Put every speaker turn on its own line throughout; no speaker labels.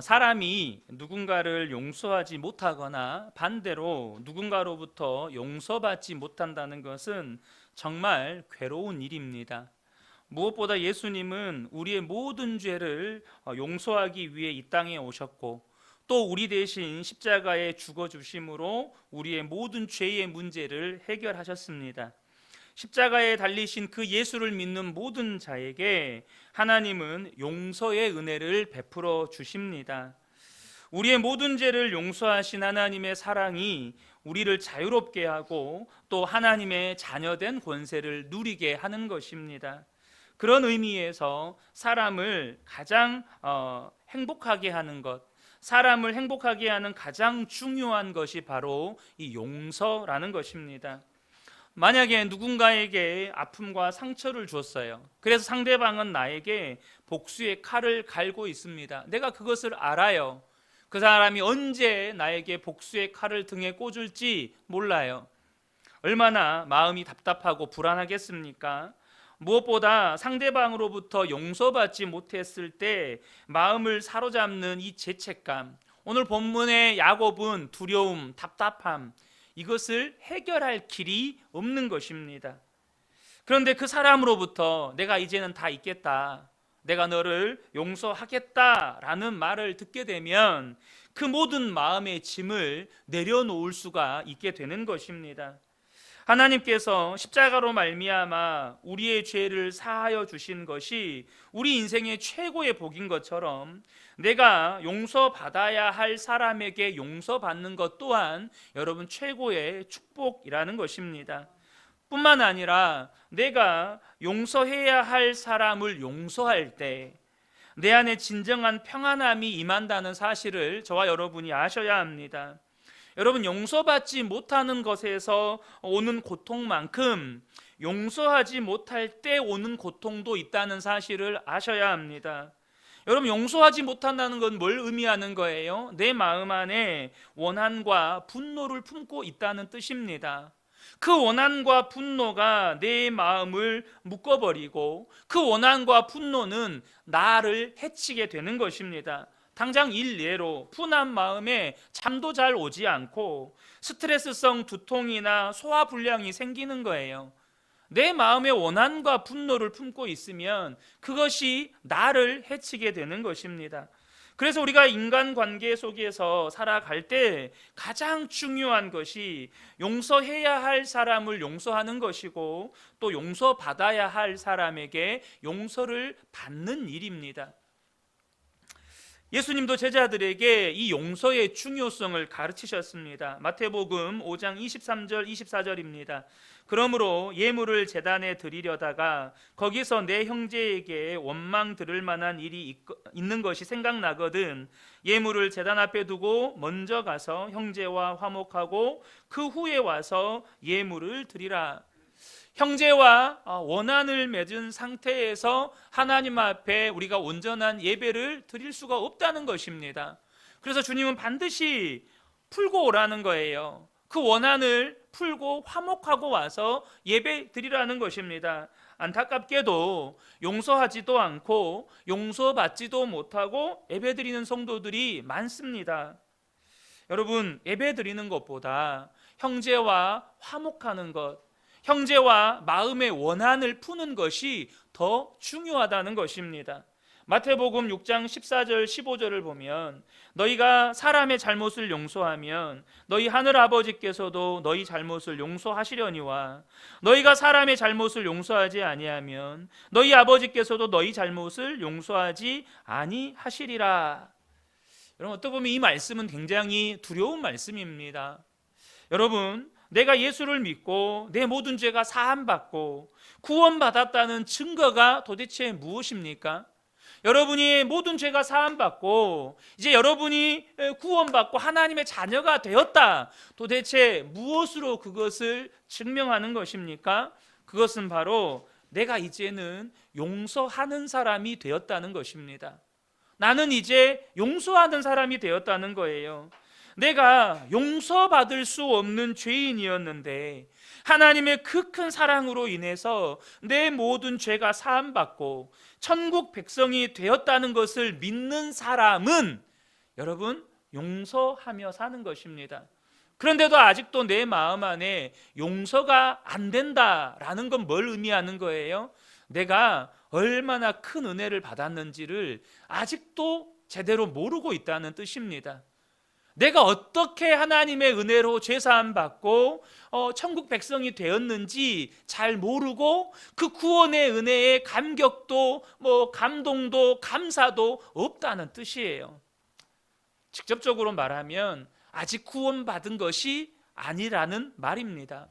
사람이 누군가를 용서하지 못하거나 반대로 누군가로부터 용서받지 못한다는 것은 정말 괴로운 일입니다. 무엇보다 예수님은 우리의 모든 죄를 용서하기 위해 이 땅에 오셨고, 또 우리 대신 십자가에 죽어 주심으로 우리의 모든 죄의 문제를 해결하셨습니다. 십자가에 달리신 그 예수를 믿는 모든 자에게 하나님은 용서의 은혜를 베풀어 주십니다. 우리의 모든 죄를 용서하신 하나님의 사랑이 우리를 자유롭게 하고 또 하나님의 자녀된 권세를 누리게 하는 것입니다. 그런 의미에서 사람을 가장 행복하게 하는 것, 사람을 행복하게 하는 가장 중요한 것이 바로 이 용서라는 것입니다. 만약에 누군가에게 아픔과 상처를 줬어요. 그래서 상대방은 나에게 복수의 칼을 갈고 있습니다. 내가 그것을 알아요. 그 사람이 언제 나에게 복수의 칼을 등에 꽂을지 몰라요. 얼마나 마음이 답답하고 불안하겠습니까? 무엇보다 상대방으로부터 용서받지 못했을 때 마음을 사로잡는 이 죄책감, 오늘 본문의 야곱은 두려움, 답답함, 이것을 해결할 길이 없는 것입니다. 그런데 그 사람으로부터 내가 이제는 다 잊겠다, 내가 너를 용서하겠다라는 말을 듣게 되면 그 모든 마음의 짐을 내려놓을 수가 있게 되는 것입니다. 하나님께서 십자가로 말미암아 우리의 죄를 사하여 주신 것이 우리 인생의 최고의 복인 것처럼 내가 용서받아야 할 사람에게 용서받는 것 또한 여러분 최고의 축복이라는 것입니다. 뿐만 아니라 내가 용서해야 할 사람을 용서할 때 내 안에 진정한 평안함이 임한다는 사실을 저와 여러분이 아셔야 합니다. 여러분, 용서받지 못하는 것에서 오는 고통만큼 용서하지 못할 때 오는 고통도 있다는 사실을 아셔야 합니다. 여러분, 용서하지 못한다는 건 뭘 의미하는 거예요? 내 마음 안에 원한과 분노를 품고 있다는 뜻입니다. 그 원한과 분노가 내 마음을 묶어버리고 그 원한과 분노는 나를 해치게 되는 것입니다. 당장 일례로 분한 마음에 잠도 잘 오지 않고 스트레스성 두통이나 소화불량이 생기는 거예요. 내 마음에 원한과 분노를 품고 있으면 그것이 나를 해치게 되는 것입니다. 그래서 우리가 인간관계 속에서 살아갈 때 가장 중요한 것이 용서해야 할 사람을 용서하는 것이고 또 용서받아야 할 사람에게 용서를 받는 일입니다. 예수님도 제자들에게 이 용서의 중요성을 가르치셨습니다. 마태복음 5장 23절 24절입니다. 그러므로 예물을 제단에 드리려다가 거기서 내 형제에게 원망 들을 만한 일이 있는 것이 생각나거든 예물을 제단 앞에 두고 먼저 가서 형제와 화목하고 그 후에 와서 예물을 드리라. 형제와 원한을 맺은 상태에서 하나님 앞에 우리가 온전한 예배를 드릴 수가 없다는 것입니다. 그래서 주님은 반드시 풀고 오라는 거예요. 그 원한을 풀고 화목하고 와서 예배 드리라는 것입니다. 안타깝게도 용서하지도 않고 용서받지도 못하고 예배 드리는 성도들이 많습니다. 여러분, 예배 드리는 것보다 형제와 화목하는 것, 형제와 마음의 원한을 푸는 것이 더 중요하다는 것입니다. 마태복음 6장 14절 15절을 보면 너희가 사람의 잘못을 용서하면 너희 하늘 아버지께서도 너희 잘못을 용서하시려니와 너희가 사람의 잘못을 용서하지 아니하면 너희 아버지께서도 너희 잘못을 용서하지 아니하시리라. 여러분, 어떻게 보면 이 말씀은 굉장히 두려운 말씀입니다. 여러분, 내가 예수를 믿고 내 모든 죄가 사함받고 구원받았다는 증거가 도대체 무엇입니까? 여러분이 모든 죄가 사함받고 이제 여러분이 구원받고 하나님의 자녀가 되었다. 도대체 무엇으로 그것을 증명하는 것입니까? 그것은 바로 내가 이제는 용서하는 사람이 되었다는 것입니다. 나는 이제 용서하는 사람이 되었다는 거예요. 내가 용서받을 수 없는 죄인이었는데 하나님의 그 큰 사랑으로 인해서 내 모든 죄가 사함받고 천국 백성이 되었다는 것을 믿는 사람은 여러분, 용서하며 사는 것입니다. 그런데도 아직도 내 마음 안에 용서가 안 된다라는 건 뭘 의미하는 거예요? 내가 얼마나 큰 은혜를 받았는지를 아직도 제대로 모르고 있다는 뜻입니다. 내가 어떻게 하나님의 은혜로 죄사함 받고 천국 백성이 되었는지 잘 모르고 그 구원의 은혜에 감격도 감동도 감사도 없다는 뜻이에요. 직접적으로 말하면 아직 구원받은 것이 아니라는 말입니다.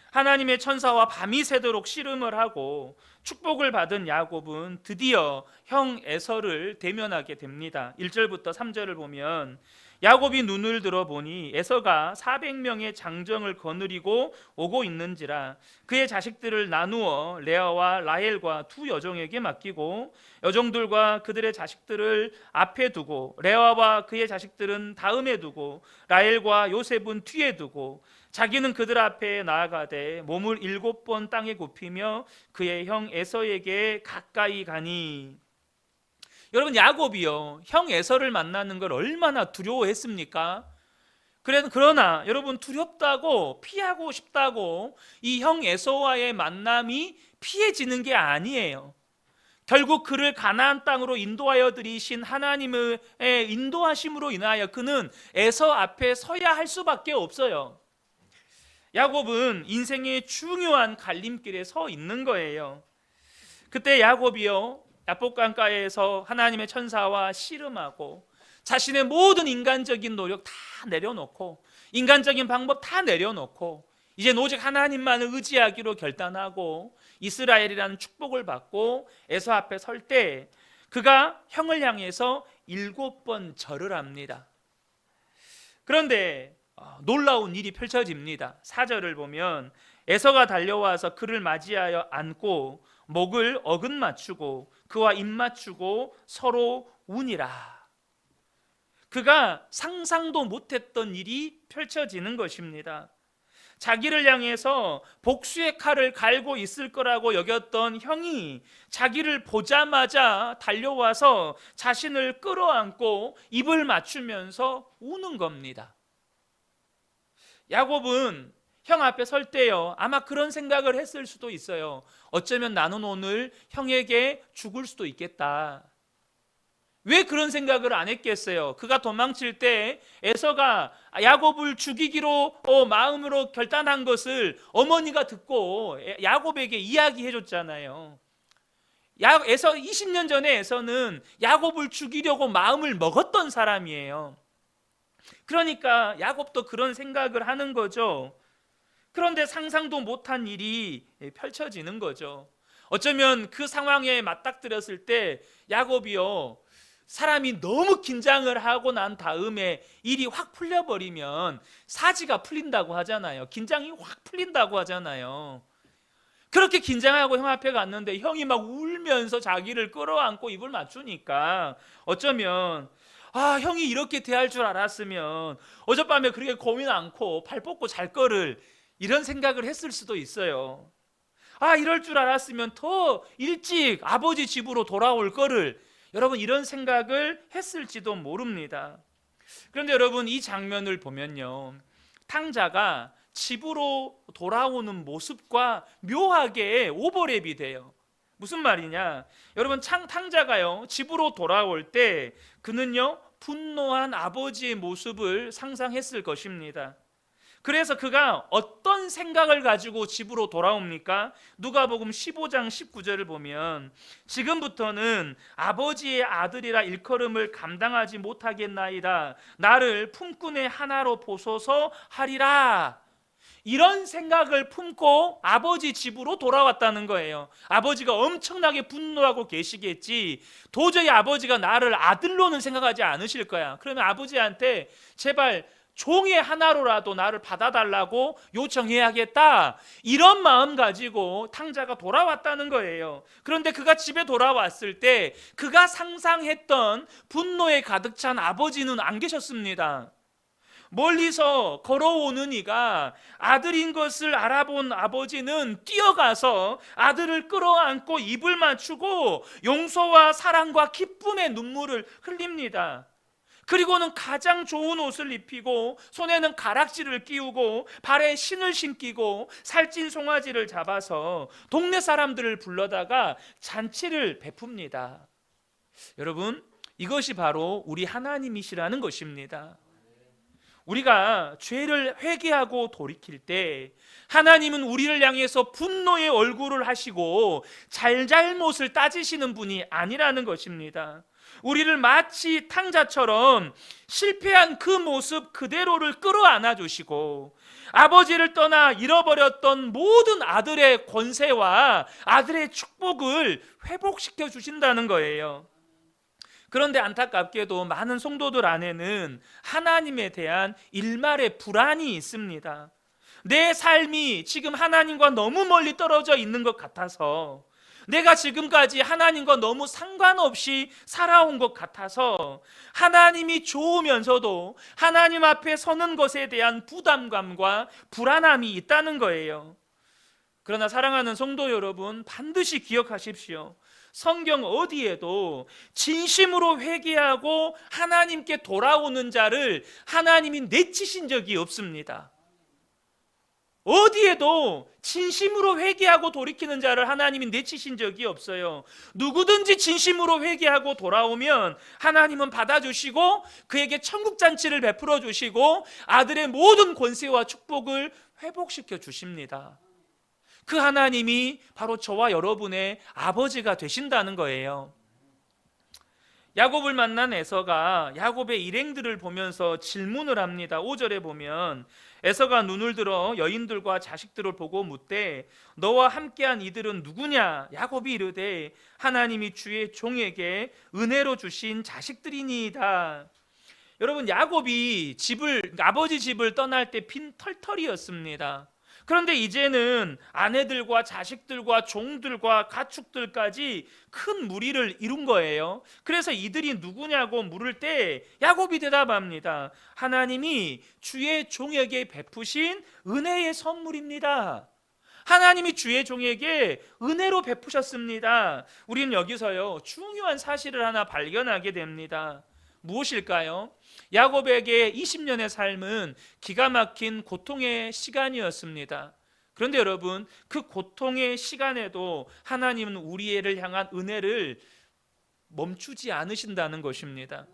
하나님의 천사와 밤이 새도록 씨름을 하고 축복을 받은 야곱은 드디어 형 에서를 대면하게 됩니다. 1절부터 3절을 보면 야곱이 눈을 들어보니 에서가 400명의 장정을 거느리고 오고 있는지라 그의 자식들을 나누어 레아와 라헬과 두 여종에게 맡기고 여종들과 그들의 자식들을 앞에 두고 레아와 그의 자식들은 다음에 두고 라헬과 요셉은 뒤에 두고 자기는 그들 앞에 나아가되 몸을 7번 땅에 굽히며 그의 형 에서에게 가까이 가니. 여러분, 야곱이요 형 에서를 만나는 걸 얼마나 두려워했습니까? 그러나 여러분, 두렵다고 피하고 싶다고 이 형 에서와의 만남이 피해지는 게 아니에요. 결국 그를 가나안 땅으로 인도하여 들이신 하나님의 인도하심으로 인하여 그는 에서 앞에 서야 할 수밖에 없어요. 야곱은 인생의 중요한 갈림길에 서 있는 거예요. 그때 야곱이요 야복강가에서 하나님의 천사와 씨름하고 자신의 모든 인간적인 노력 다 내려놓고 인간적인 방법 다 내려놓고 이제 오직 하나님만을 의지하기로 결단하고 이스라엘이라는 축복을 받고 에서 앞에 설 때 그가 형을 향해서 7번 절을 합니다. 그런데 놀라운 일이 펼쳐집니다. 4절을 보면 에서가 달려와서 그를 맞이하여 안고 목을 어긋 맞추고 그와 입 맞추고 서로 우니라. 그가 상상도 못했던 일이 펼쳐지는 것입니다. 자기를 향해서 복수의 칼을 갈고 있을 거라고 여겼던 형이 자기를 보자마자 달려와서 자신을 끌어안고 입을 맞추면서 우는 겁니다. 야곱은 형 앞에 설 때요 아마 그런 생각을 했을 수도 있어요. 어쩌면 나는 오늘 형에게 죽을 수도 있겠다. 왜 그런 생각을 안 했겠어요? 그가 도망칠 때 에서가 야곱을 죽이기로 마음으로 결단한 것을 어머니가 듣고 야곱에게 이야기해 줬잖아요. 20년 전에 에서는 야곱을 죽이려고 마음을 먹었던 사람이에요. 그러니까 야곱도 그런 생각을 하는 거죠. 그런데 상상도 못한 일이 펼쳐지는 거죠. 어쩌면 그 상황에 맞닥뜨렸을 때 야곱이요 사람이 너무 긴장을 하고 난 다음에 일이 확 풀려버리면 사지가 풀린다고 하잖아요. 긴장이 확 풀린다고 하잖아요. 그렇게 긴장하고 형 앞에 갔는데 형이 막 울면서 자기를 끌어안고 입을 맞추니까 어쩌면 형이 이렇게 대할 줄 알았으면 어젯밤에 그렇게 고민 않고 발 뻗고 잘 거를 이런 생각을 했을 수도 있어요. 이럴 줄 알았으면 더 일찍 아버지 집으로 돌아올 거를 여러분 이런 생각을 했을지도 모릅니다. 그런데 여러분 이 장면을 보면요 탕자가 집으로 돌아오는 모습과 묘하게 오버랩이 돼요. 무슨 말이냐? 여러분 탕자가요 집으로 돌아올 때 그는요 분노한 아버지의 모습을 상상했을 것입니다. 그래서 그가 어떤 생각을 가지고 집으로 돌아옵니까? 누가복음 15장 19절을 보면 지금부터는 아버지의 아들이라 일컬음을 감당하지 못하겠나이다. 나를 품꾼의 하나로 보소서 하리라. 이런 생각을 품고 아버지 집으로 돌아왔다는 거예요. 아버지가 엄청나게 분노하고 계시겠지. 도저히 아버지가 나를 아들로는 생각하지 않으실 거야. 그러면 아버지한테 제발 종의 하나로라도 나를 받아달라고 요청해야겠다. 이런 마음 가지고 탕자가 돌아왔다는 거예요. 그런데 그가 집에 돌아왔을 때 그가 상상했던 분노에 가득 찬 아버지는 안 계셨습니다. 멀리서 걸어오는 이가 아들인 것을 알아본 아버지는 뛰어가서 아들을 끌어안고 입을 맞추고 용서와 사랑과 기쁨의 눈물을 흘립니다. 그리고는 가장 좋은 옷을 입히고 손에는 가락지를 끼우고 발에 신을 신기고 살찐 송아지를 잡아서 동네 사람들을 불러다가 잔치를 베풉니다. 여러분, 이것이 바로 우리 하나님이시라는 것입니다. 우리가 죄를 회개하고 돌이킬 때 하나님은 우리를 향해서 분노의 얼굴을 하시고 잘잘못을 따지시는 분이 아니라는 것입니다. 우리를 마치 탕자처럼 실패한 그 모습 그대로를 끌어안아 주시고 아버지를 떠나 잃어버렸던 모든 아들의 권세와 아들의 축복을 회복시켜 주신다는 거예요. 그런데 안타깝게도 많은 성도들 안에는 하나님에 대한 일말의 불안이 있습니다. 내 삶이 지금 하나님과 너무 멀리 떨어져 있는 것 같아서, 내가 지금까지 하나님과 너무 상관없이 살아온 것 같아서 하나님이 좋으면서도 하나님 앞에 서는 것에 대한 부담감과 불안함이 있다는 거예요. 그러나 사랑하는 성도 여러분, 반드시 기억하십시오. 성경 어디에도 진심으로 회개하고 하나님께 돌아오는 자를 하나님이 내치신 적이 없습니다. 어디에도 진심으로 회개하고 돌이키는 자를 하나님이 내치신 적이 없어요. 누구든지 진심으로 회개하고 돌아오면 하나님은 받아주시고 그에게 천국잔치를 베풀어 주시고 아들의 모든 권세와 축복을 회복시켜 주십니다. 그 하나님이 바로 저와 여러분의 아버지가 되신다는 거예요. 야곱을 만난 에서가 야곱의 일행들을 보면서 질문을 합니다. 5절에 보면 에서가 눈을 들어 여인들과 자식들을 보고 묻되 너와 함께한 이들은 누구냐? 야곱이 이르되 하나님이 주의 종에게 은혜로 주신 자식들이니이다. 여러분, 야곱이 아버지 집을 떠날 때 빈 털털이었습니다. 그런데 이제는 아내들과 자식들과 종들과 가축들까지 큰 무리를 이룬 거예요. 그래서 이들이 누구냐고 물을 때 야곱이 대답합니다. 하나님이 주의 종에게 베푸신 은혜의 선물입니다. 하나님이 주의 종에게 은혜로 베푸셨습니다. 우리는 여기서요, 중요한 사실을 하나 발견하게 됩니다. 무엇일까요? 야곱에게 20년의 삶은 기가 막힌 고통의 시간이었습니다. 그런데 여러분, 그 고통의 시간에도 하나님은 우리를 향한 은혜를 멈추지 않으신다는 것입니다.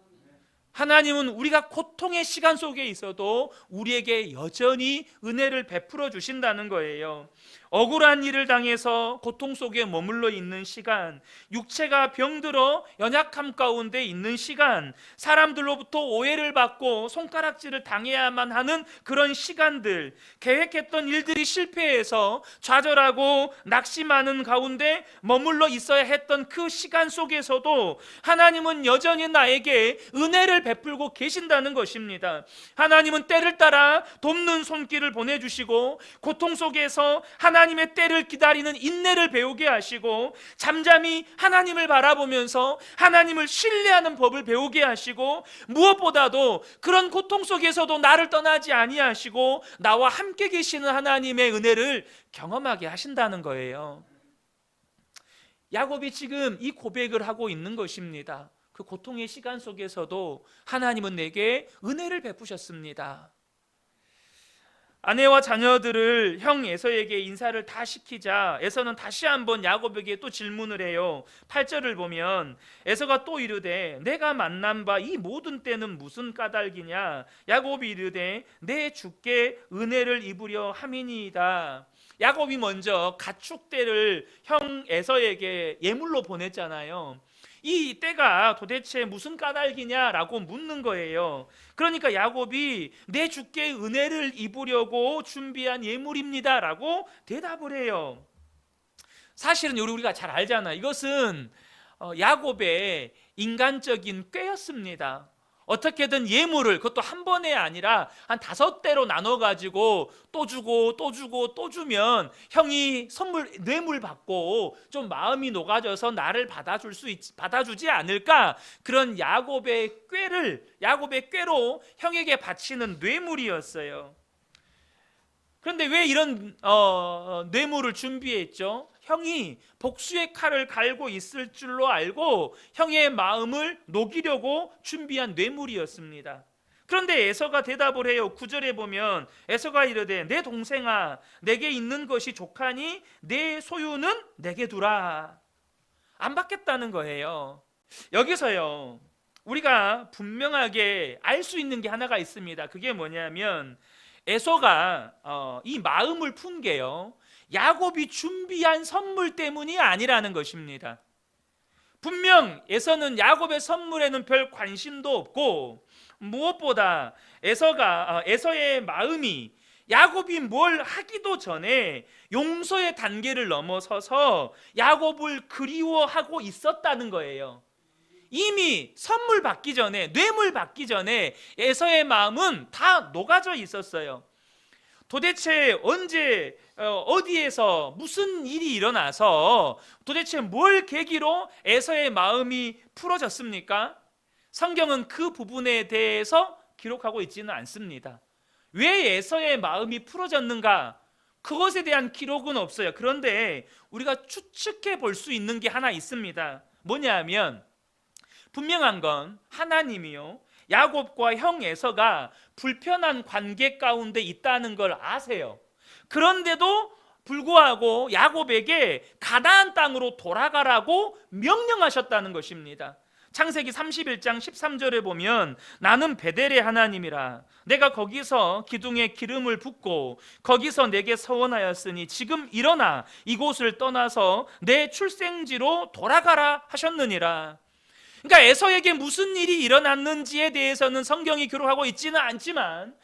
하나님은 우리가 고통의 시간 속에 있어도 우리에게 여전히 은혜를 베풀어 주신다는 거예요. 억울한 일을 당해서 고통 속에 머물러 있는 시간, 육체가 병들어 연약함 가운데 있는 시간, 사람들로부터 오해를 받고 손가락질을 당해야만 하는 그런 시간들, 계획했던 일들이 실패해서 좌절하고 낙심하는 가운데 머물러 있어야 했던 그 시간 속에서도 하나님은 여전히 나에게 은혜를 베풀고 계신다는 것입니다. 하나님은 때를 따라 돕는 손길을 보내주시고 고통 속에서 하나님의 때를 기다리는 인내를 배우게 하시고 잠잠히 하나님을 바라보면서 하나님을 신뢰하는 법을 배우게 하시고 무엇보다도 그런 고통 속에서도 나를 떠나지 아니하시고 나와 함께 계시는 하나님의 은혜를 경험하게 하신다는 거예요. 야곱이 지금 이 고백을 하고 있는 것입니다. 그 고통의 시간 속에서도 하나님은 내게 은혜를 베푸셨습니다. 아내와 자녀들을 형 에서에게 인사를 다 시키자 에서는 다시 한번 야곱에게 또 질문을 해요. 8절을 보면 에서가 또 이르되 내가 만난 바 이 모든 때는 무슨 까닭이냐? 야곱이 이르되 내 주께 은혜를 입으려 함이니이다. 야곱이 먼저 가축대를 형 에서에게 예물로 보냈잖아요. 이 때가 도대체 무슨 까닭이냐라고 묻는 거예요. 그러니까 야곱이 내 주께 은혜를 입으려고 준비한 예물입니다 라고 대답을 해요. 사실은 우리가 잘 알잖아요. 이것은 야곱의 인간적인 꾀였습니다. 어떻게든 예물을, 그것도 한 번에 아니라 한 5대로 나눠 가지고 또 주고 또 주고 또 주면 형이 뇌물 받고 좀 마음이 녹아져서 나를 받아주지 않을까, 그런 야곱의 꾀로 형에게 바치는 뇌물이었어요. 그런데 왜 이런 뇌물을 준비했죠? 형이 복수의 칼을 갈고 있을 줄로 알고 형의 마음을 녹이려고 준비한 뇌물이었습니다. 그런데 에서가 대답을 해요. 9절에 보면 에서가 이르되 내 동생아, 내게 있는 것이 족하니 내 소유는 내게 두라. 안 받겠다는 거예요. 여기서요, 우리가 분명하게 알 수 있는 게 하나가 있습니다. 그게 뭐냐면 에서가 이 마음을 푼 게요, 야곱이 준비한 선물 때문이 아니라는 것입니다. 분명 에서는 야곱의 선물에는 별 관심도 없고, 무엇보다 에서의 마음이 야곱이 뭘 하기도 전에 용서의 단계를 넘어서서 야곱을 그리워하고 있었다는 거예요. 이미 선물 받기 전에, 뇌물 받기 전에 에서의 마음은 다 녹아져 있었어요. 도대체 언제, 어디에서 무슨 일이 일어나서 도대체 뭘 계기로 에서의 마음이 풀어졌습니까? 성경은 그 부분에 대해서 기록하고 있지는 않습니다. 왜 에서의 마음이 풀어졌는가? 그것에 대한 기록은 없어요. 그런데 우리가 추측해 볼 수 있는 게 하나 있습니다. 뭐냐면 분명한 건 하나님이요, 야곱과 형 에서가 불편한 관계 가운데 있다는 걸 아세요. 그런데도 불구하고 야곱에게 가나안 땅으로 돌아가라고 명령하셨다는 것입니다. 창세기 31장 13절에 보면 나는 베델의 하나님이라, 내가 거기서 기둥에 기름을 붓고 거기서 내게 서원하였으니 지금 일어나 이곳을 떠나서 내 출생지로 돌아가라 하셨느니라. 그러니까 에서에게 무슨 일이 일어났는지에 대해서는 성경이 기록하고 있지는 않지만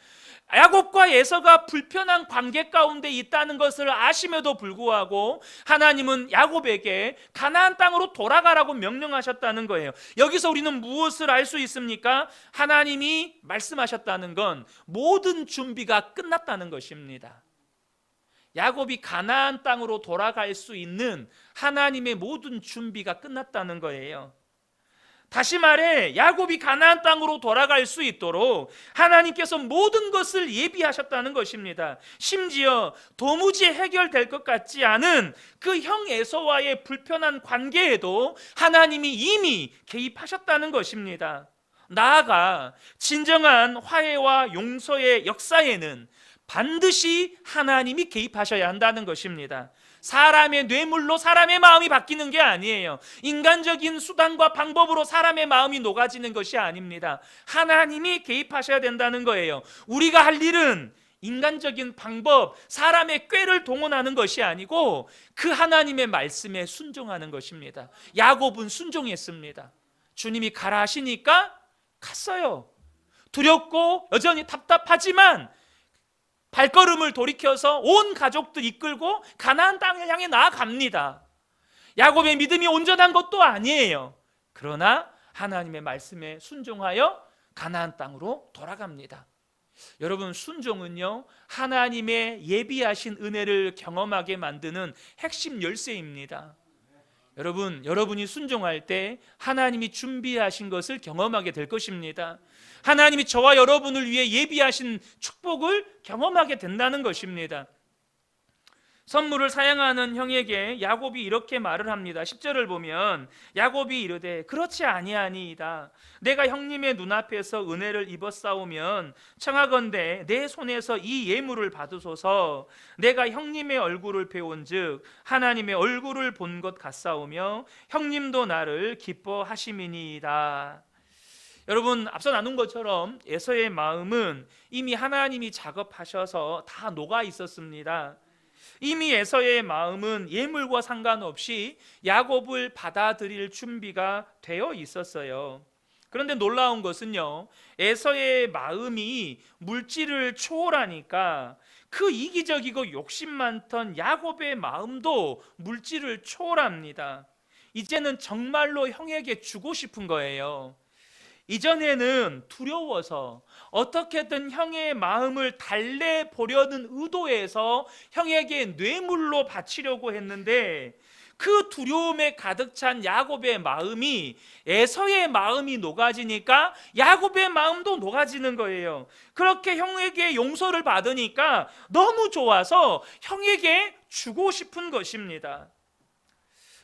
야곱과 에서가 불편한 관계 가운데 있다는 것을 아심에도 불구하고 하나님은 야곱에게 가나안 땅으로 돌아가라고 명령하셨다는 거예요. 여기서 우리는 무엇을 알 수 있습니까? 하나님이 말씀하셨다는 건 모든 준비가 끝났다는 것입니다. 야곱이 가나안 땅으로 돌아갈 수 있는 하나님의 모든 준비가 끝났다는 거예요. 다시 말해 야곱이 가나안 땅으로 돌아갈 수 있도록 하나님께서 모든 것을 예비하셨다는 것입니다. 심지어 도무지 해결될 것 같지 않은 그 형 에서와의 불편한 관계에도 하나님이 이미 개입하셨다는 것입니다. 나아가 진정한 화해와 용서의 역사에는 반드시 하나님이 개입하셔야 한다는 것입니다. 사람의 뇌물로 사람의 마음이 바뀌는 게 아니에요. 인간적인 수단과 방법으로 사람의 마음이 녹아지는 것이 아닙니다. 하나님이 개입하셔야 된다는 거예요. 우리가 할 일은 인간적인 방법, 사람의 꾀를 동원하는 것이 아니고 그 하나님의 말씀에 순종하는 것입니다. 야곱은 순종했습니다. 주님이 가라 하시니까 갔어요. 두렵고 여전히 답답하지만 발걸음을 돌이켜서 온 가족들 이끌고 가나안 땅을 향해 나아갑니다. 야곱의 믿음이 온전한 것도 아니에요. 그러나 하나님의 말씀에 순종하여 가나안 땅으로 돌아갑니다. 여러분, 순종은요, 하나님의 예비하신 은혜를 경험하게 만드는 핵심 열쇠입니다. 여러분이 순종할 때 하나님이 준비하신 것을 경험하게 될 것입니다. 하나님이 저와 여러분을 위해 예비하신 축복을 경험하게 된다는 것입니다. 선물을 사양하는 형에게 야곱이 이렇게 말을 합니다. 10절을 보면 야곱이 이르되 그렇지 아니하니이다. 내가 형님의 눈앞에서 은혜를 입었사오면 청하건대 내 손에서 이 예물을 받으소서. 내가 형님의 얼굴을 배운즉 하나님의 얼굴을 본 것 같사오며 형님도 나를 기뻐하심이니이다. 여러분, 앞서 나눈 것처럼 에서의 마음은 이미 하나님이 작업하셔서 다 녹아 있었습니다. 이미 에서의 마음은 예물과 상관없이 야곱을 받아들일 준비가 되어 있었어요. 그런데 놀라운 것은요, 에서의 마음이 물질을 초월하니까 그 이기적이고 욕심 많던 야곱의 마음도 물질을 초월합니다. 이제는 정말로 형에게 주고 싶은 거예요. 이전에는 두려워서 어떻게든 형의 마음을 달래보려는 의도에서 형에게 뇌물로 바치려고 했는데, 그 두려움에 가득 찬 야곱의 마음이 에서의 마음이 녹아지니까 야곱의 마음도 녹아지는 거예요. 그렇게 형에게 용서를 받으니까 너무 좋아서 형에게 주고 싶은 것입니다.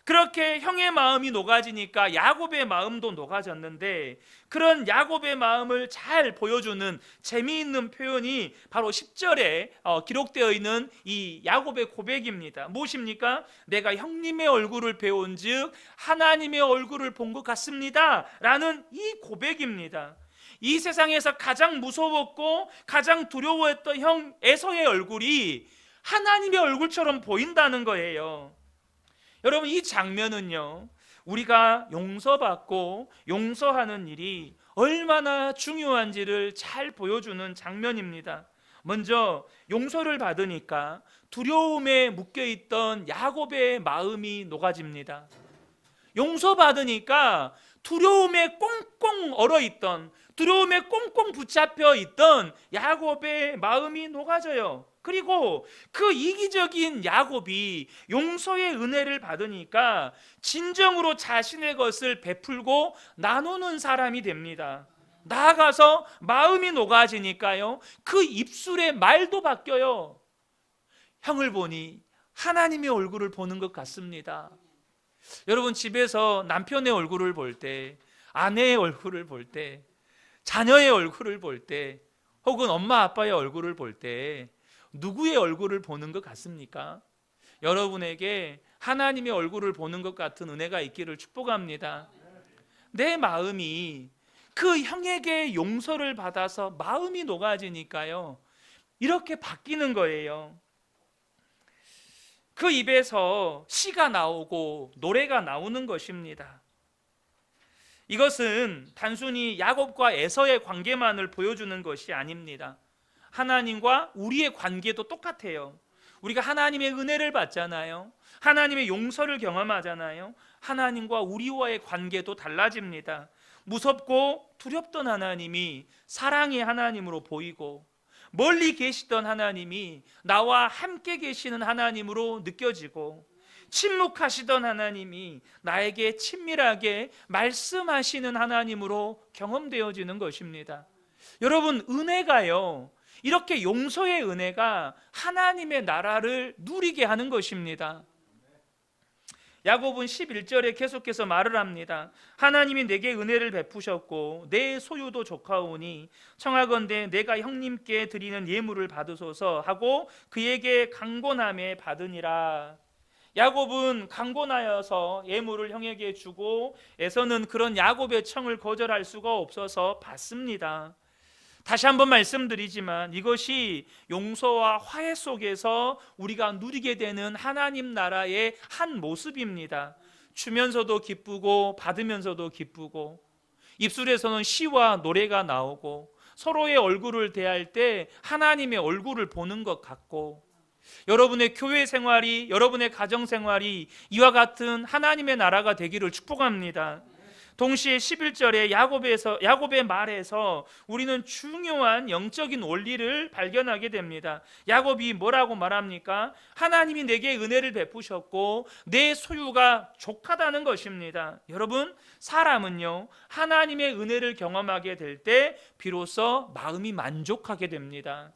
그렇게 형의 마음이 녹아지니까 야곱의 마음도 녹아졌는데, 그런 야곱의 마음을 잘 보여주는 재미있는 표현이 바로 10절에 기록되어 있는 이 야곱의 고백입니다. 무엇입니까? 내가 형님의 얼굴을 배운즉 하나님의 얼굴을 본 것 같습니다 라는 이 고백입니다. 이 세상에서 가장 무서웠고 가장 두려워했던 형 에서의 얼굴이 하나님의 얼굴처럼 보인다는 거예요. 여러분, 이 장면은요, 우리가 용서받고 용서하는 일이 얼마나 중요한지를 잘 보여주는 장면입니다. 먼저 용서를 받으니까 두려움에 묶여있던 야곱의 마음이 녹아집니다. 용서받으니까 두려움에 꽁꽁 얼어있던, 두려움에 꽁꽁 붙잡혀 있던 야곱의 마음이 녹아져요. 그리고 그 이기적인 야곱이 용서의 은혜를 받으니까 진정으로 자신의 것을 베풀고 나누는 사람이 됩니다. 나아가서 마음이 녹아지니까요, 그 입술의 말도 바뀌어요. 형을 보니 하나님의 얼굴을 보는 것 같습니다. 여러분, 집에서 남편의 얼굴을 볼 때, 아내의 얼굴을 볼 때, 자녀의 얼굴을 볼 때, 혹은 엄마 아빠의 얼굴을 볼 때 누구의 얼굴을 보는 것 같습니까? 여러분에게 하나님의 얼굴을 보는 것 같은 은혜가 있기를 축복합니다. 내 마음이 그 형에게 용서를 받아서 마음이 녹아지니까요, 이렇게 바뀌는 거예요. 그 입에서 시가 나오고 노래가 나오는 것입니다. 이것은 단순히 야곱과 에서의 관계만을 보여주는 것이 아닙니다. 하나님과 우리의 관계도 똑같아요. 우리가 하나님의 은혜를 받잖아요. 하나님의 용서를 경험하잖아요. 하나님과 우리와의 관계도 달라집니다. 무섭고 두렵던 하나님이 사랑의 하나님으로 보이고, 멀리 계시던 하나님이 나와 함께 계시는 하나님으로 느껴지고, 침묵하시던 하나님이 나에게 친밀하게 말씀하시는 하나님으로 경험되어지는 것입니다. 여러분, 은혜가요, 이렇게 용서의 은혜가 하나님의 나라를 누리게 하는 것입니다. 야곱은 11절에 계속해서 말을 합니다. 하나님이 내게 은혜를 베푸셨고 내 소유도 조카오니 청하건대 내가 형님께 드리는 예물을 받으소서 하고 그에게 강권함에 받으니라. 야곱은 강권하여서 예물을 형에게 주고, 에서는 그런 야곱의 청을 거절할 수가 없어서 받습니다. 다시 한번 말씀드리지만 이것이 용서와 화해 속에서 우리가 누리게 되는 하나님 나라의 한 모습입니다. 주면서도 기쁘고 받으면서도 기쁘고, 입술에서는 시와 노래가 나오고, 서로의 얼굴을 대할 때 하나님의 얼굴을 보는 것 같고, 여러분의 교회 생활이, 여러분의 가정 생활이 이와 같은 하나님의 나라가 되기를 축복합니다. 동시에 11절에 야곱의 말에서 우리는 중요한 영적인 원리를 발견하게 됩니다. 야곱이 뭐라고 말합니까? 하나님이 내게 은혜를 베푸셨고 내 소유가 족하다는 것입니다. 여러분, 사람은요, 하나님의 은혜를 경험하게 될 때 비로소 마음이 만족하게 됩니다.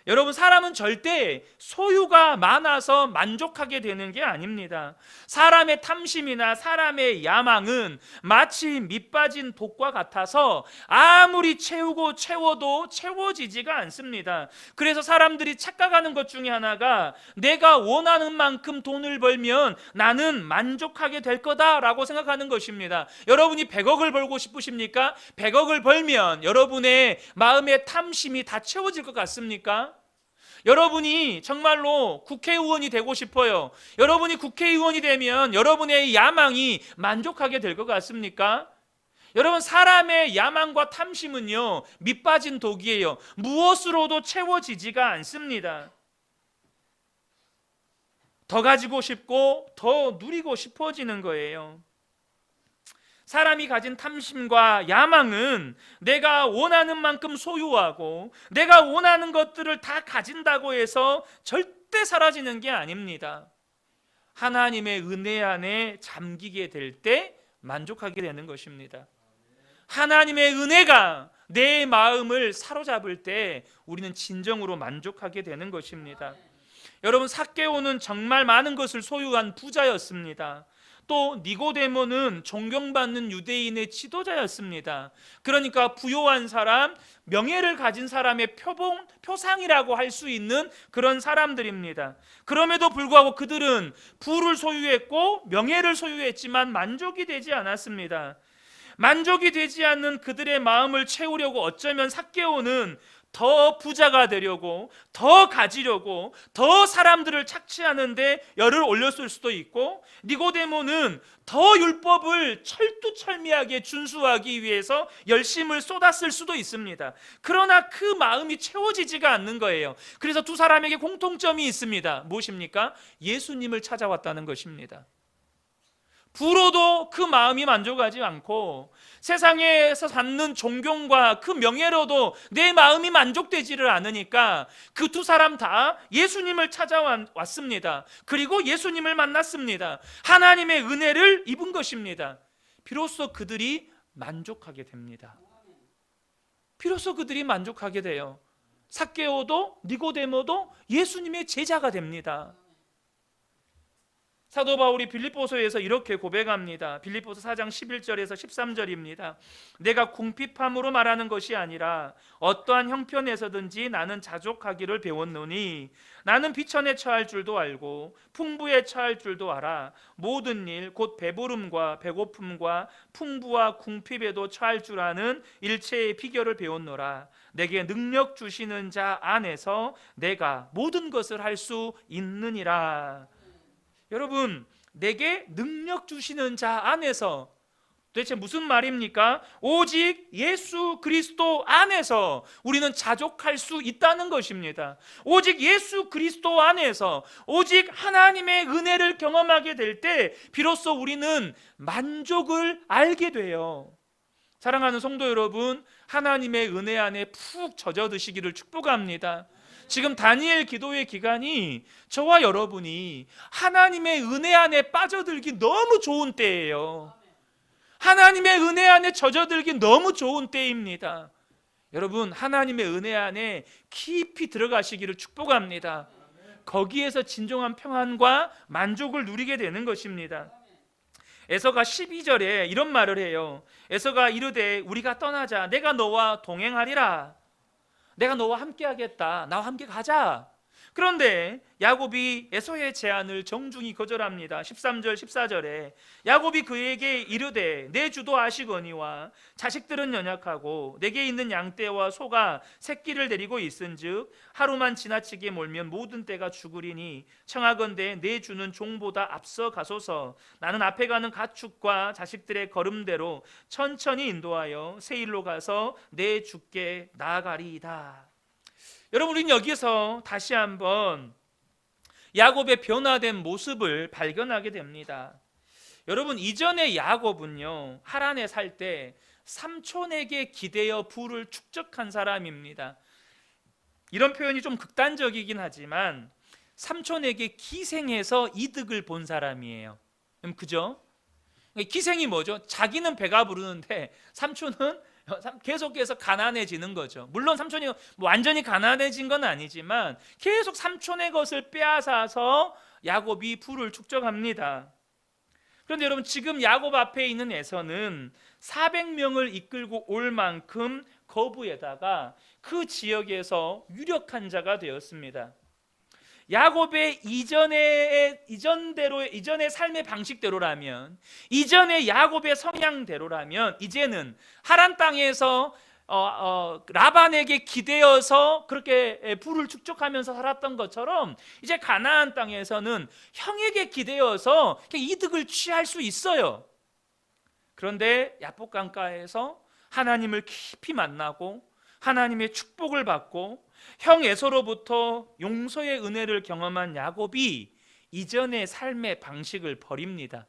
여러분, 사람은 절대 소유가 많아서 만족하게 되는 게 아닙니다. 사람의 탐심이나 사람의 야망은 마치 밑빠진 독과 같아서 아무리 채우고 채워도 채워지지가 않습니다. 그래서 사람들이 착각하는 것 중에 하나가 내가 원하는 만큼 돈을 벌면 나는 만족하게 될 거다라고 생각하는 것입니다. 여러분이 100억을 벌고 싶으십니까? 100억을 벌면 여러분의 마음의 탐심이 다 채워질 것 같습니까? 여러분이 정말로 국회의원이 되고 싶어요. 여러분이 국회의원이 되면 여러분의 야망이 만족하게 될 것 같습니까? 여러분, 사람의 야망과 탐심은요, 밑빠진 독이에요. 무엇으로도 채워지지가 않습니다. 더 가지고 싶고 더 누리고 싶어지는 거예요. 사람이 가진 탐심과 야망은 내가 원하는 만큼 소유하고 내가 원하는 것들을 다 가진다고 해서 절대 사라지는 게 아닙니다. 하나님의 은혜 안에 잠기게 될 때 만족하게 되는 것입니다. 하나님의 은혜가 내 마음을 사로잡을 때 우리는 진정으로 만족하게 되는 것입니다. 여러분, 삭개오는 정말 많은 것을 소유한 부자였습니다. 또 니고데모는 존경받는 유대인의 지도자였습니다. 그러니까 부요한 사람, 명예를 가진 사람의 표상이라고 할 수 있는 그런 사람들입니다. 그럼에도 불구하고 그들은 부를 소유했고 명예를 소유했지만 만족이 되지 않았습니다. 만족이 되지 않는 그들의 마음을 채우려고 어쩌면 삭개오는 더 부자가 되려고, 더 가지려고, 더 사람들을 착취하는데 열을 올렸을 수도 있고, 니고데모는 더 율법을 철두철미하게 준수하기 위해서 열심을 쏟았을 수도 있습니다. 그러나 그 마음이 채워지지가 않는 거예요. 그래서 두 사람에게 공통점이 있습니다. 무엇입니까? 예수님을 찾아왔다는 것입니다. 부로도 그 마음이 만족하지 않고 세상에서 갖는 존경과 그 명예로도 내 마음이 만족되지를 않으니까 그 두 사람 다 예수님을 찾아왔습니다. 그리고 예수님을 만났습니다. 하나님의 은혜를 입은 것입니다. 비로소 그들이 만족하게 됩니다. 비로소 그들이 만족하게 돼요. 삭개오도 니고데모도 예수님의 제자가 됩니다. 사도 바울이 빌립보서에서 이렇게 고백합니다. 빌립보서 4장 11절에서 13절입니다. 내가 궁핍함으로 말하는 것이 아니라 어떠한 형편에서든지 나는 자족하기를 배웠노니 나는 비천에 처할 줄도 알고 풍부에 처할 줄도 알아. 모든 일 곧 배부름과 배고픔과 풍부와 궁핍에도 처할 줄 아는 일체의 비결을 배웠노라. 내게 능력 주시는 자 안에서 내가 모든 것을 할 수 있느니라. 여러분, 내게 능력 주시는 자 안에서, 도대체 무슨 말입니까? 오직 예수 그리스도 안에서 우리는 자족할 수 있다는 것입니다. 오직 예수 그리스도 안에서, 오직 하나님의 은혜를 경험하게 될 때 비로소 우리는 만족을 알게 돼요. 사랑하는 성도 여러분, 하나님의 은혜 안에 푹 젖어드시기를 축복합니다. 지금 다니엘 기도의 기간이 저와 여러분이 하나님의 은혜 안에 빠져들기 너무 좋은 때예요. 하나님의 은혜 안에 젖어들기 너무 좋은 때입니다. 여러분, 하나님의 은혜 안에 깊이 들어가시기를 축복합니다. 거기에서 진정한 평안과 만족을 누리게 되는 것입니다. 에서가 12절에 이런 말을 해요. 에서가 이르되 우리가 떠나자. 내가 너와 동행하리라. 내가 너와 함께 하겠다. 나와 함께 가자. 그런데 야곱이 에서의 제안을 정중히 거절합니다. 13절 14절에 야곱이 그에게 이르되 내 주도 아시거니와 자식들은 연약하고 내게 있는 양떼와 소가 새끼를 데리고 있은즉 하루만 지나치게 몰면 모든 떼가 죽으리니 청하건대 내 주는 종보다 앞서 가소서. 나는 앞에 가는 가축과 자식들의 걸음대로 천천히 인도하여 세일로 가서 내 주께 나아가리이다. 여러분, 우리는 여기서 다시 한번 야곱의 변화된 모습을 발견하게 됩니다. 여러분, 이전에 야곱은요, 하란에 살 때 삼촌에게 기대어 부를 축적한 사람입니다. 이런 표현이 좀 극단적이긴 하지만 삼촌에게 기생해서 이득을 본 사람이에요. 그죠? 기생이 뭐죠? 자기는 배가 부르는데 삼촌은 계속해서 가난해지는 거죠. 물론 삼촌이 완전히 가난해진 건 아니지만 계속 삼촌의 것을 빼앗아서 야곱이 부를 축적합니다. 그런데 여러분, 지금 야곱 앞에 있는 에서는 400명을 이끌고 올 만큼 거부에다가 그 지역에서 유력한 자가 되었습니다. 야곱의 이전의 삶의 방식대로라면, 이전의 야곱의 성향대로라면 이제는 하란 땅에서 라반에게 기대어서 그렇게 부를 축적하면서 살았던 것처럼 이제 가나안 땅에서는 형에게 기대어서 이득을 취할 수 있어요. 그런데 야복 강가에서 하나님을 깊이 만나고 하나님의 축복을 받고 형 에서로부터 용서의 은혜를 경험한 야곱이 이전의 삶의 방식을 버립니다.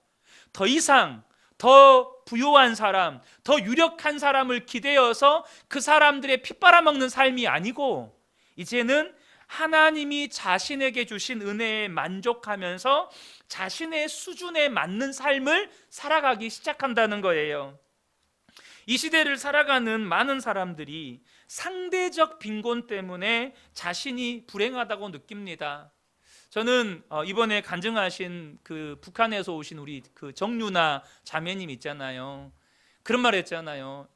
더 이상 더 부유한 사람, 더 유력한 사람을 기대어서 그 사람들의 피 빨아먹는 삶이 아니고 이제는 하나님이 자신에게 주신 은혜에 만족하면서 자신의 수준에 맞는 삶을 살아가기 시작한다는 거예요. 이 시대를 살아가는 많은 사람들이 상대적 빈곤 때문에 자신이 불행하다고 느낍니다. 저는 이번에 간증하신 그 북한에서 오신 우리 그 정유나 자매님 있잖아요. 그런 말 했잖아요.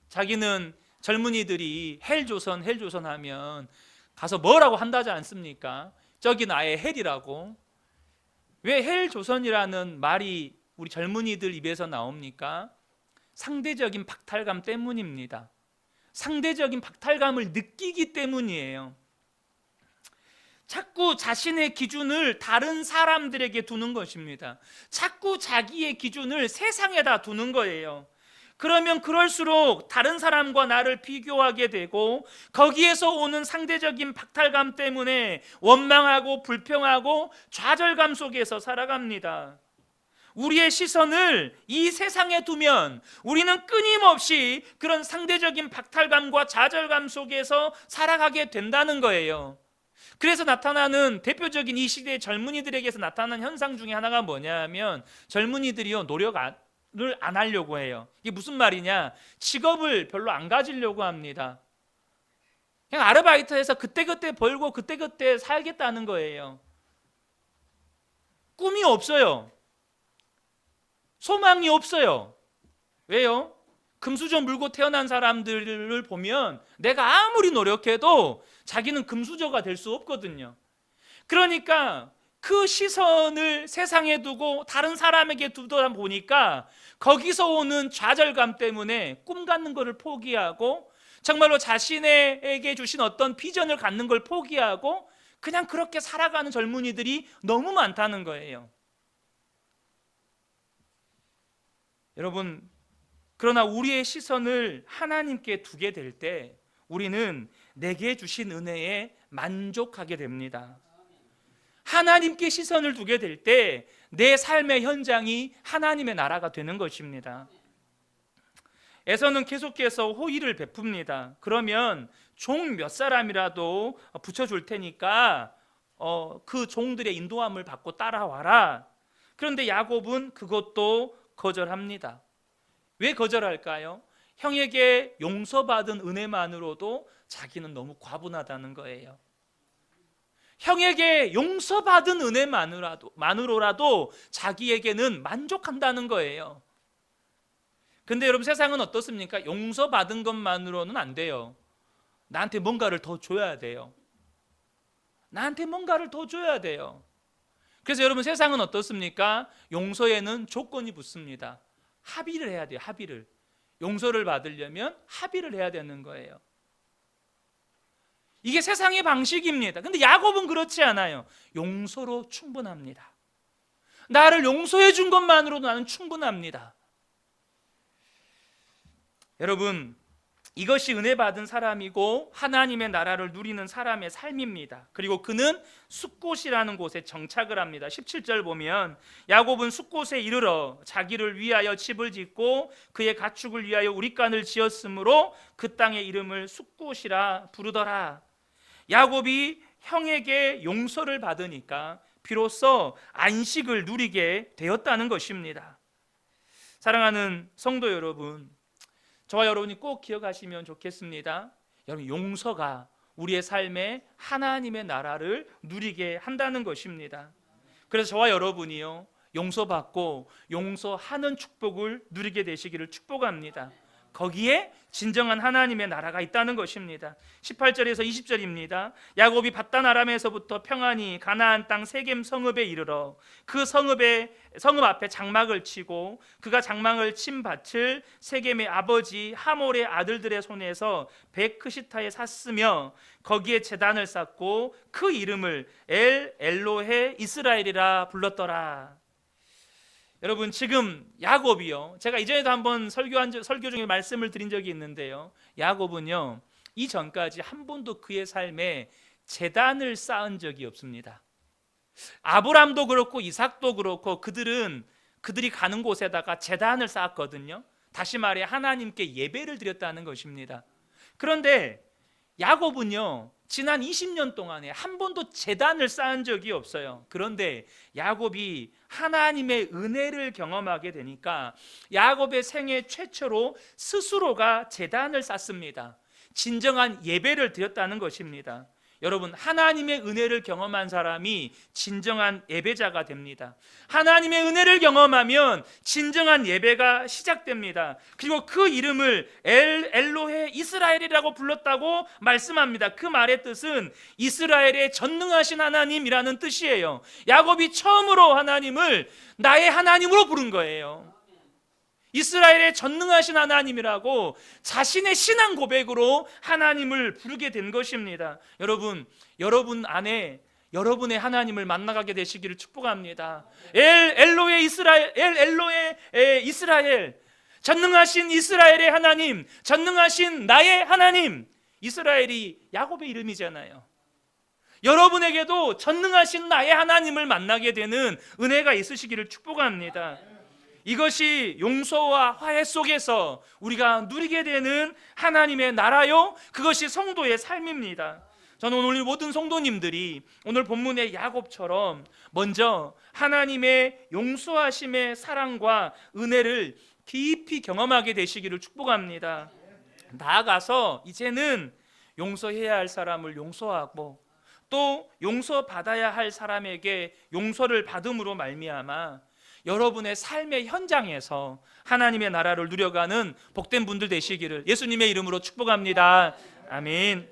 자기는 젊은이들이 헬조선 하면 가서 뭐라고 한다지 않습니까? 저기 나의 헬이라고. 왜 헬조선이라는 말이 우리 젊은이들 입에서 나옵니까? 상대적인 박탈감 때문입니다. 상대적인 박탈감을 느끼기 때문이에요. 자꾸 자신의 기준을 다른 사람들에게 두는 것입니다. 자꾸 자기의 기준을 세상에다 두는 거예요. 그러면 그럴수록 다른 사람과 나를 비교하게 되고 거기에서 오는 상대적인 박탈감 때문에 원망하고 불평하고 좌절감 속에서 살아갑니다. 우리의 시선을 이 세상에 두면 우리는 끊임없이 그런 상대적인 박탈감과 좌절감 속에서 살아가게 된다는 거예요. 그래서 나타나는 대표적인 이 시대의 젊은이들에게서 나타나는 현상 중에 하나가 뭐냐면 젊은이들이요 노력을 안 하려고 해요. 이게 무슨 말이냐? 직업을 별로 안 가지려고 합니다. 그냥 아르바이트해서 그때그때 벌고 그때그때 살겠다는 거예요. 꿈이 없어요. 소망이 없어요. 왜요? 금수저 물고 태어난 사람들을 보면 내가 아무리 노력해도 자기는 금수저가 될 수 없거든요. 그러니까 그 시선을 세상에 두고 다른 사람에게 두다 보니까 거기서 오는 좌절감 때문에 꿈 갖는 것을 포기하고 정말로 자신에게 주신 어떤 비전을 갖는 걸 포기하고 그냥 그렇게 살아가는 젊은이들이 너무 많다는 거예요. 여러분, 그러나 우리의 시선을 하나님께 두게 될 때 우리는 내게 주신 은혜에 만족하게 됩니다. 하나님께 시선을 두게 될 때 내 삶의 현장이 하나님의 나라가 되는 것입니다. 에서는 계속해서 호의를 베풉니다. 그러면 종 몇 사람이라도 붙여줄 테니까 그 종들의 인도함을 받고 따라와라. 그런데 야곱은 그것도 거절합니다. 왜 거절할까요? 형에게 용서받은 은혜만으로도 자기는 너무 과분하다는 거예요. 형에게 용서받은 은혜만으로라도 자기에게는 만족한다는 거예요. 근데 여러분 세상은 어떻습니까? 용서받은 것만으로는 안 돼요. 나한테 뭔가를 더 줘야 돼요. 나한테 뭔가를 더 줘야 돼요. 그래서 여러분 세상은 어떻습니까? 용서에는 조건이 붙습니다. 합의를 해야 돼요. 합의를. 용서를 받으려면 합의를 해야 되는 거예요. 이게 세상의 방식입니다. 근데 야곱은 그렇지 않아요. 용서로 충분합니다. 나를 용서해 준 것만으로도 나는 충분합니다. 여러분, 이것이 은혜 받은 사람이고 하나님의 나라를 누리는 사람의 삶입니다. 그리고 그는 숫곳이라는 곳에 정착을 합니다. 17절 보면 야곱은 숫곳에 이르러 자기를 위하여 집을 짓고 그의 가축을 위하여 우릿간을 지었으므로 그 땅의 이름을 숫곳이라 부르더라. 야곱이 형에게 용서를 받으니까 비로소 안식을 누리게 되었다는 것입니다. 사랑하는 성도 여러분, 저와 여러분이 꼭 기억하시면 좋겠습니다. 여러분, 용서가 우리의 삶에 하나님의 나라를 누리게 한다는 것입니다. 그래서 저와 여러분이요 용서받고 용서하는 축복을 누리게 되시기를 축복합니다. 거기에 진정한 하나님의 나라가 있다는 것입니다. 18절에서 20절입니다. 야곱이 밧단 아람에서부터 평안히 가나안 땅 세겜 성읍에 이르러 그 성읍 앞에 장막을 치고 그가 장막을 친 밭을 세겜의 아버지 하몰의 아들들의 손에서 베크시타에 샀으며 거기에 제단을 쌓고 그 이름을 엘로헤 이스라엘이라 불렀더라. 여러분, 지금 야곱이요, 제가 이전에도 한번 설교 중에 말씀을 드린 적이 있는데요, 야곱은요 이전까지 한 번도 그의 삶에 제단을 쌓은 적이 없습니다. 아브람도 그렇고 이삭도 그렇고 그들은 그들이 가는 곳에다가 제단을 쌓았거든요. 다시 말해 하나님께 예배를 드렸다는 것입니다. 그런데 야곱은요, 지난 20년 동안에 한 번도 제단을 쌓은 적이 없어요. 그런데 야곱이 하나님의 은혜를 경험하게 되니까 야곱의 생애 최초로 스스로가 제단을 쌓습니다. 진정한 예배를 드렸다는 것입니다. 여러분, 하나님의 은혜를 경험한 사람이 진정한 예배자가 됩니다. 하나님의 은혜를 경험하면 진정한 예배가 시작됩니다. 그리고 그 이름을 엘로헤 이스라엘이라고 불렀다고 말씀합니다. 그 말의 뜻은 이스라엘의 전능하신 하나님이라는 뜻이에요. 야곱이 처음으로 하나님을 나의 하나님으로 부른 거예요. 이스라엘의 전능하신 하나님이라고 자신의 신앙 고백으로 하나님을 부르게 된 것입니다. 여러분 안에 여러분의 하나님을 만나가게 되시기를 축복합니다. 엘로의 이스라엘, 전능하신 이스라엘의 하나님, 전능하신 나의 하나님. 이스라엘이 야곱의 이름이잖아요. 여러분에게도 전능하신 나의 하나님을 만나게 되는 은혜가 있으시기를 축복합니다. 이것이 용서와 화해 속에서 우리가 누리게 되는 하나님의 나라요, 그것이 성도의 삶입니다. 저는 오늘 모든 성도님들이 오늘 본문의 야곱처럼 먼저 하나님의 용서하심의 사랑과 은혜를 깊이 경험하게 되시기를 축복합니다. 나아가서 이제는 용서해야 할 사람을 용서하고 또 용서받아야 할 사람에게 용서를 받음으로 말미암아 여러분의 삶의 현장에서 하나님의 나라를 누려가는 복된 분들 되시기를 예수님의 이름으로 축복합니다. 아멘.